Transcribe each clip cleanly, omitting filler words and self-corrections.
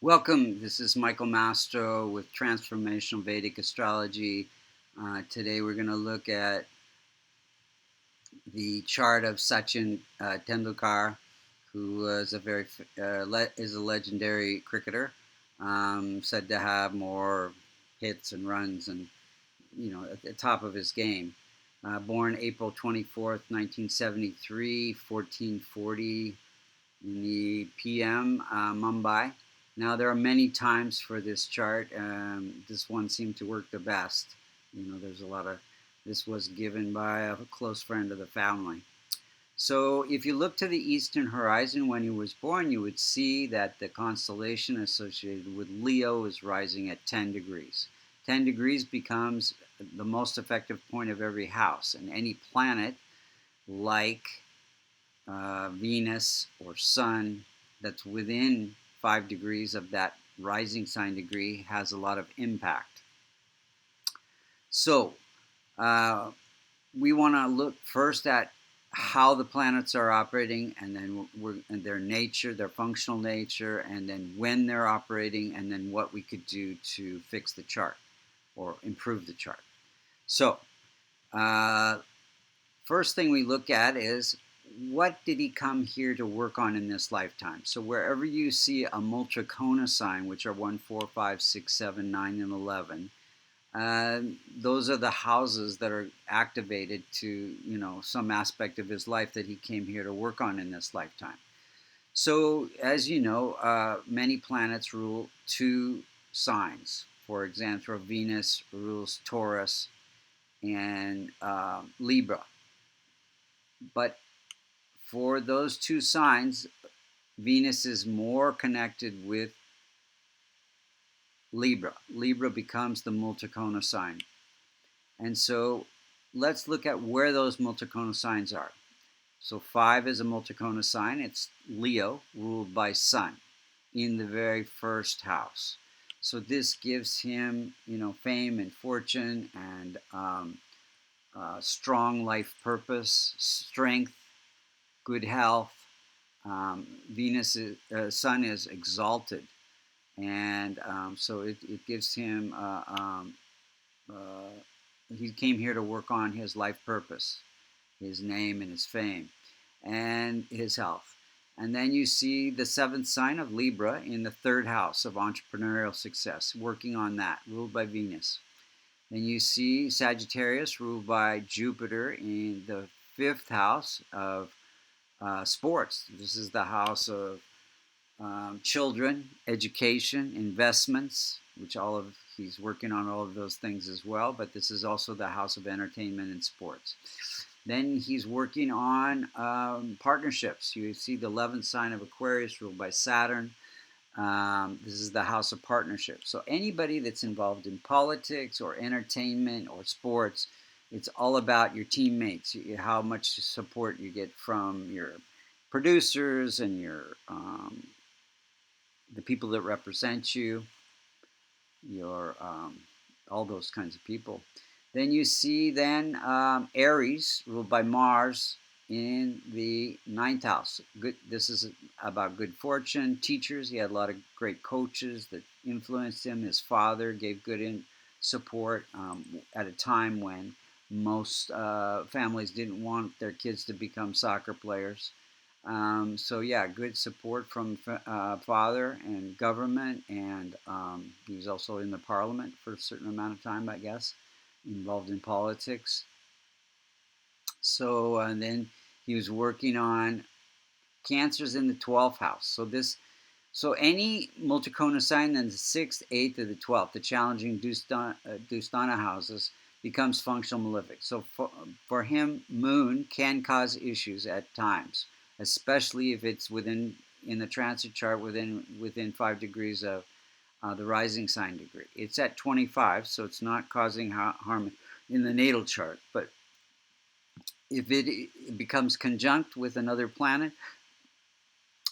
Welcome. This is Michael Mastro with Transformational Vedic Astrology. Today we're going to look at the chart of Sachin Tendulkar, who is is a legendary cricketer, said to have more hits and runs and at the top of his game. Born April 24th, 1973, 1440 in the PM, Mumbai. Now, there are many times for this chart. This one seemed to work the best. There's a lot of, this was given by a close friend of the family. So if you look to the eastern horizon when he was born, you would see that the constellation associated with Leo is rising at 10 degrees. 10 degrees becomes the most effective point of every house, and any planet like Venus or Sun that's within 5 degrees of that rising sign degree has a lot of impact. So we want to look first at how the planets are operating, and then their nature, their functional nature, and then when they're operating, and then what we could do to fix the chart or improve the chart. So first thing we look at is, what did he come here to work on in this lifetime? So wherever you see a Multrikona sign, which are 1, 4, 5, 6, 7, 9, and 11, those are the houses that are activated to, some aspect of his life that he came here to work on in this lifetime. So as you know, many planets rule 2 signs. For example, Venus rules Taurus and Libra. But for those 2 signs, Venus is more connected with Libra. Libra becomes the Multrikona sign. And so let's look at where those Multrikona signs are. So 5 is a Multrikona sign. It's Leo, ruled by Sun, in the very first house. So this gives him, fame and fortune and strong life purpose, strength, good health. Sun is exalted, and so it gives him. He came here to work on his life purpose, his name and his fame, and his health. And then you see the 7th sign of Libra in the 3rd house of entrepreneurial success, working on that, ruled by Venus. Then you see Sagittarius, ruled by Jupiter, in the 5th house of sports. This is the house of children, education, investments, which he's working on all of those things as well, but this is also the house of entertainment and sports. Then he's working on partnerships. You see the 11th sign of Aquarius, ruled by Saturn. This is the house of partnerships. So anybody that's involved in politics or entertainment or sports, it's all about your teammates, how much support you get from your producers and your the people that represent you, your all those kinds of people. Then you see Aries, ruled by Mars, in the 9th house. Good. This is about good fortune, teachers. He had a lot of great coaches that influenced him. His father gave good support at a time when most families didn't want their kids to become soccer players. So yeah, good support from father and government, and he was also in the parliament for a certain amount of time, I guess, involved in politics. So and then he was working on cancers in the 12th house. So any Multrikona sign in the 6th, 8th, or the 12th, the challenging Dusthana houses, becomes functional malefic. So for him, Moon can cause issues at times, especially if it's in the transit chart within 5 degrees of the rising sign degree. It's at 25, so it's not causing harm in the natal chart. But if it becomes conjunct with another planet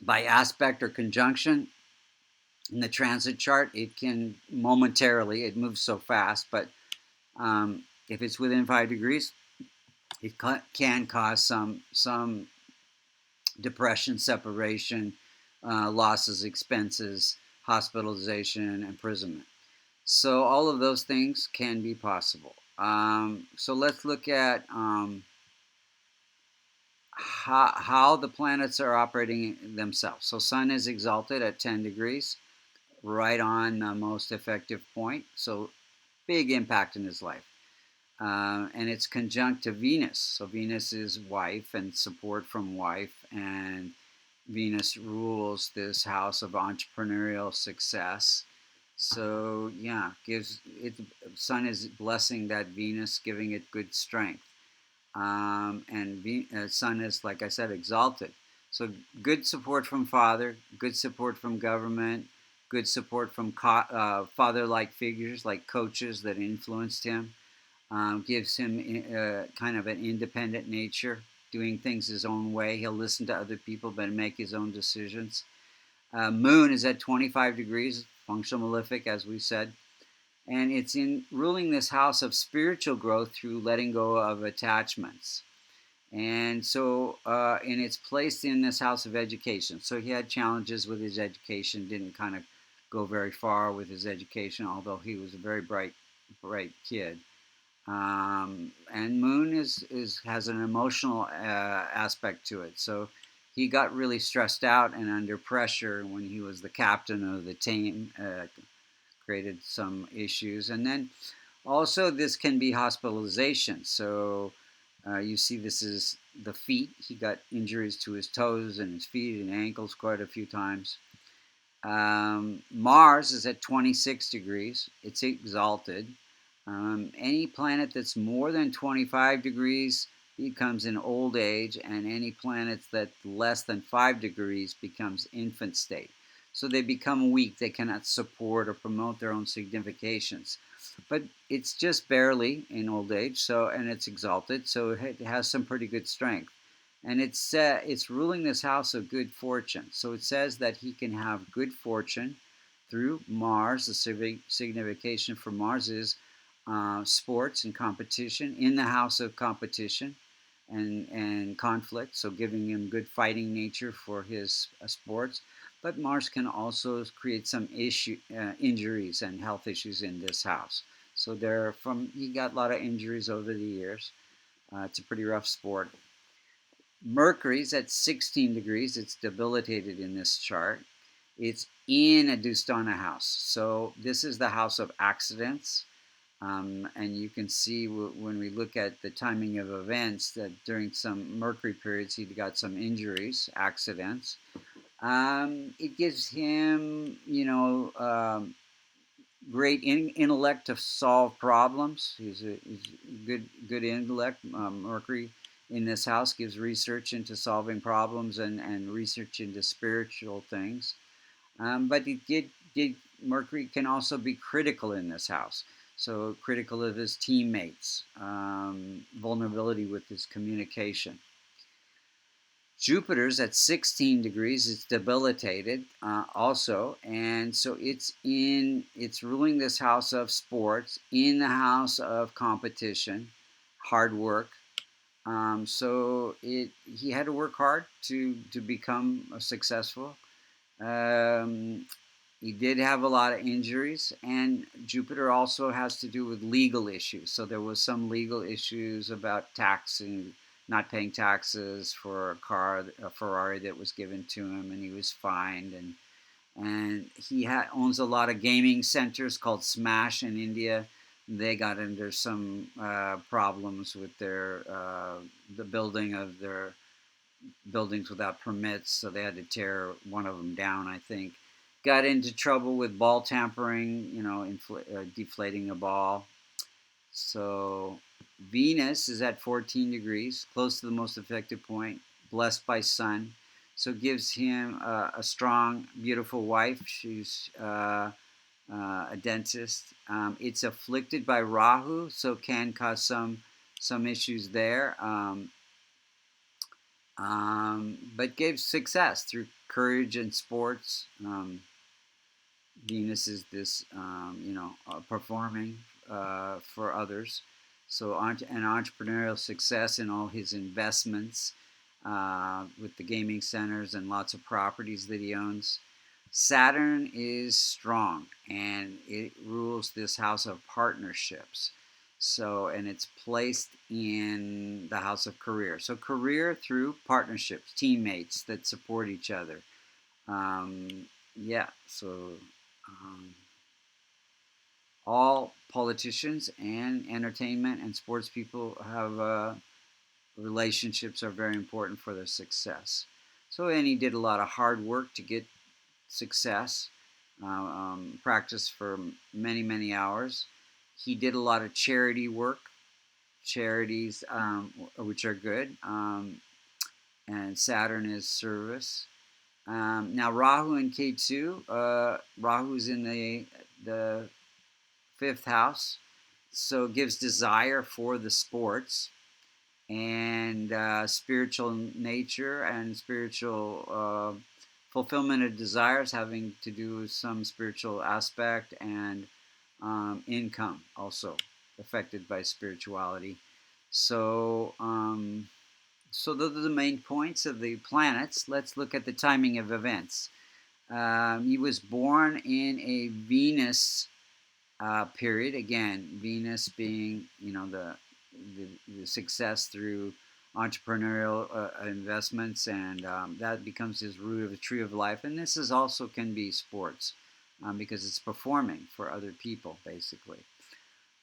by aspect or conjunction in the transit chart, it can momentarily, it moves so fast, but if it's within 5 degrees, it can cause some depression, separation, losses, expenses, hospitalization, imprisonment. So all of those things can be possible. So let's look at how the planets are operating themselves. So Sun is exalted at 10 degrees, right on the most effective point. So big impact in his life. And it's conjunct to Venus. So Venus is wife and support from wife, and Venus rules this house of entrepreneurial success. So yeah, gives it. Sun is blessing that Venus, giving it good strength. Sun is, like I said, exalted. So good support from father, good support from government, good support from father-like figures like coaches that influenced him. Gives him kind of an independent nature, doing things his own way. He'll listen to other people but make his own decisions. Moon is at 25 degrees, functional malefic, as we said. And it's in ruling this house of spiritual growth through letting go of attachments. And so, and it's placed in this house of education. So he had challenges with his education, didn't kind of go very far with his education, although he was a very bright kid. And Moon has an emotional aspect to it. So he got really stressed out and under pressure when he was the captain of the team, created some issues. And then also this can be hospitalization. So you see this is the feet. He got injuries to his toes and his feet and ankles quite a few times. Mars is at 26 degrees. It's exalted. Any planet that's more than 25 degrees becomes in old age, and any planet that's less than 5 degrees becomes infant state. So they become weak. They cannot support or promote their own significations. But it's just barely in old age, so, and it's exalted, so it has some pretty good strength. And it's ruling this house of good fortune. So it says that he can have good fortune through Mars. The signification for Mars is sports and competition, in the house of competition and conflict, so giving him good fighting nature for his sports. But Mars can also create some injuries and health issues in this house. So he got a lot of injuries over the years. It's a pretty rough sport. Mercury's at 16 degrees. It's debilitated in this chart. It's in a Dustana house. So this is the house of accidents. And you can see when we look at the timing of events that during some Mercury periods he got some injuries, accidents. It gives him, great intellect to solve problems. He's good intellect. Mercury in this house gives research into solving problems and research into spiritual things. But Mercury can also be critical in this house. So critical of his teammates, vulnerability with his communication. Jupiter's at 16 degrees. It's debilitated also, and so it's ruling this house of sports, in the house of competition, hard work. So he had to work hard to become successful. He did have a lot of injuries, and Jupiter also has to do with legal issues. So there was some legal issues about taxing, not paying taxes for a Ferrari that was given to him, and he was fined. And he owns a lot of gaming centers called Smash in India. They got into some problems with the building of their buildings without permits, so they had to tear one of them down, I think. Got into trouble with ball tampering, deflating a ball. So Venus is at 14 degrees, close to the most effective point, blessed by Sun. So it gives him a strong, beautiful wife. She's a dentist. It's afflicted by Rahu, so can cause some issues there. But gave success through courage and sports. Venus is this, performing for others. So an entrepreneurial success in all his investments with the gaming centers and lots of properties that he owns. Saturn is strong, and it rules this house of partnerships. So, and it's placed in the house of career. So, career through partnerships, teammates that support each other. Yeah, so all politicians and entertainment and sports people have relationships are very important for their success. So, and he did a lot of hard work to get success, practiced for many, many hours. He did a lot of charity work, charities, which are good, and Saturn is service. Now, Rahu and Ketu, Rahu's in the fifth house, so it gives desire for the sports and spiritual nature and spiritual fulfillment of desires having to do with some spiritual aspect and income also affected by spirituality. So, so those are the main points of the planets. Let's look at the timing of events. He was born in a Venus period. Again, Venus being, the success through entrepreneurial investments, and that becomes his root of the tree of life. And this is also can be sports because it's performing for other people, basically.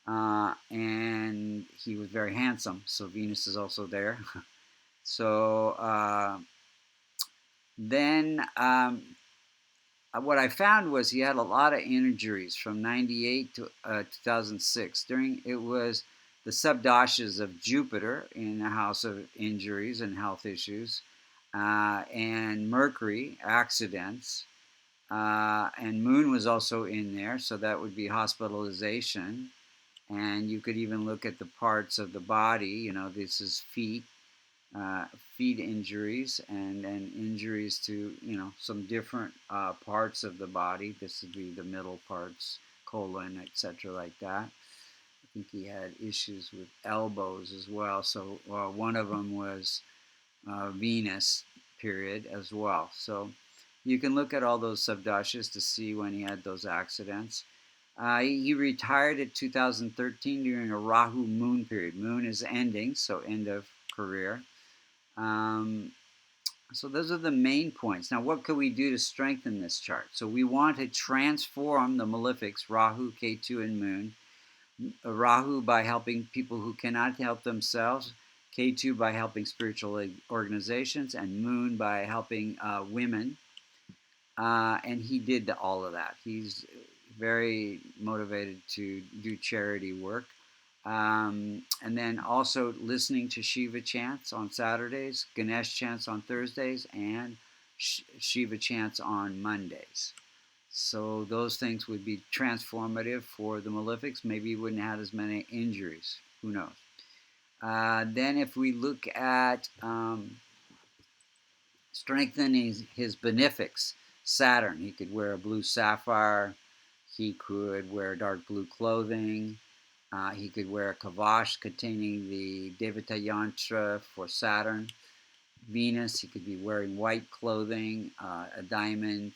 And he was very handsome, so Venus is also there. So then what I found was he had a lot of injuries from 98 to 2006. It was the subdashas of Jupiter in the house of injuries and health issues, and Mercury, accidents, and Moon was also in there, so that would be hospitalization. And you could even look at the parts of the body, this is feet, feet injuries and injuries to some different parts of the body. This would be the middle parts, colon, etc., like that. I think he had issues with elbows as well. So one of them was Venus period as well. So you can look at all those subdashas to see when he had those accidents. He retired at 2013 during a Rahu Moon period. Moon is ending, so end of career. So those are the main points. Now, what could we do to strengthen this chart? So we want to transform the malefics, Rahu, Ketu, and Moon. Rahu by helping people who cannot help themselves, Ketu by helping spiritual organizations, and Moon by helping women. And he did all of that. He's very motivated to do charity work. And then also listening to Shiva chants on Saturdays, Ganesh chants on Thursdays, and Shiva chants on Mondays. So those things would be transformative for the malefics. Maybe he wouldn't have as many injuries. Who knows? Then if we look at strengthening his benefics, Saturn, he could wear a blue sapphire. He could wear dark blue clothing. He could wear a kavash containing the Devata Yantra for Saturn. Venus, he could be wearing white clothing, a diamond,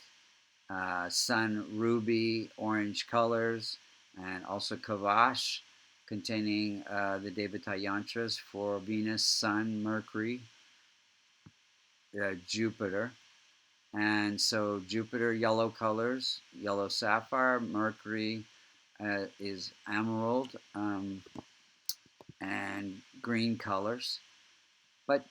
sun ruby, orange colors, and also kavash containing the Devata Yantras for Venus, Sun, Mercury, Jupiter. And so Jupiter, yellow colors, yellow sapphire. Mercury is emerald and green colors. But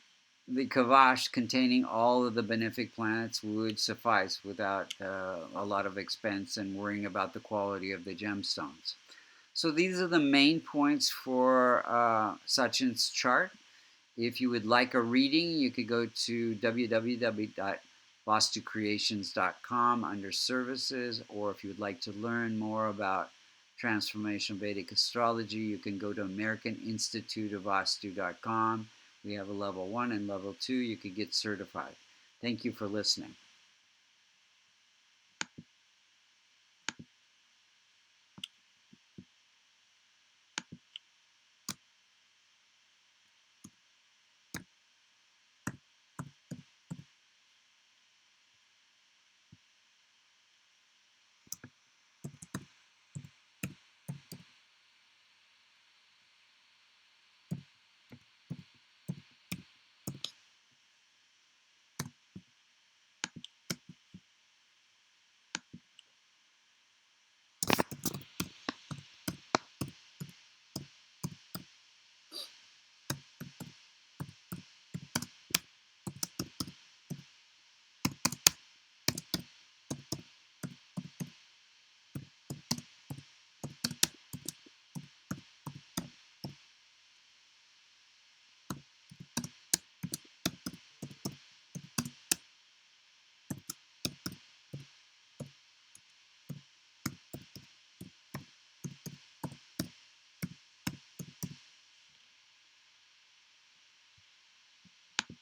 the kavash containing all of the benefic planets would suffice without a lot of expense and worrying about the quality of the gemstones. So these are the main points for Sachin's chart. If you would like a reading, you could go to www.vastucreations.com under services, or if you would like to learn more about Transformational Vedic Astrology, you can go to American Institute of Vastu.com. We have a level 1 and level 2. You could get certified. Thank you for listening.